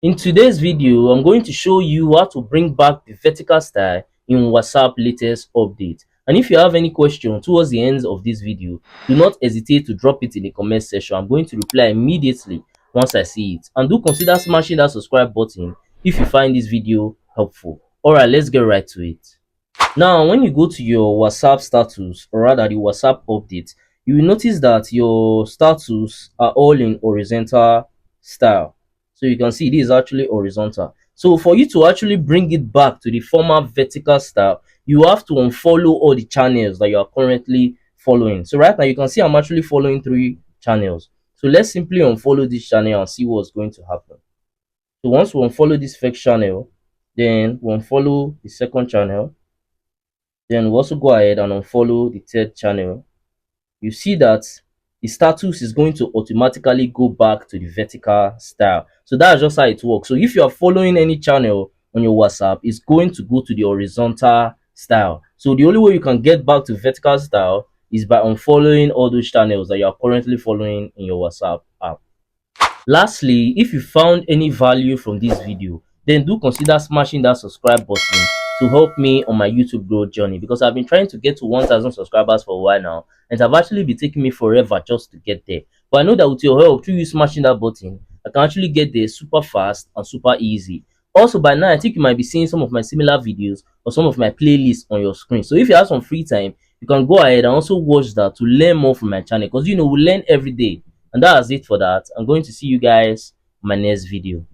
In today's video, I'm going to show you how to bring back the vertical style in WhatsApp latest update. And if you have any question towards the end of this video, do not hesitate to drop it in the comment section. I'm going to reply immediately once I see it. And do consider smashing that subscribe button if you find this video helpful. Alright, let's get right to it. Now, when you go to your WhatsApp status, or rather the WhatsApp update, you will notice that your status are all in horizontal style. So you can see this is actually horizontal. So for you to actually bring it back to the former vertical style, you have to unfollow all the channels that you are currently following. So right now you can see I'm actually following 3 channels. So let's simply unfollow this channel and see what's going to happen. So once we unfollow this first channel, then we unfollow the second channel, then we'll also go ahead and unfollow the third channel. You see that the status is going to automatically go back to the vertical style. So that's just how it works. So if you are following any channel on your WhatsApp, it's going to go to the horizontal style. So the only way you can get back to vertical style is by unfollowing all those channels that you are currently following in your WhatsApp app. Lastly, if you found any value from this video, then do consider smashing that subscribe button to help me on my YouTube growth journey, because I've been trying to get to 1,000 subscribers for a while now, and it have actually been taking me forever just to get there. But I know that with your help, through you smashing that button, I can actually get there super fast and super easy. Also, by now, I think you might be seeing some of my similar videos or some of my playlists on your screen. So if you have some free time, you can go ahead and also watch that to learn more from my channel, because we learn every day. And that's it for that. I'm going to see you guys in my next video.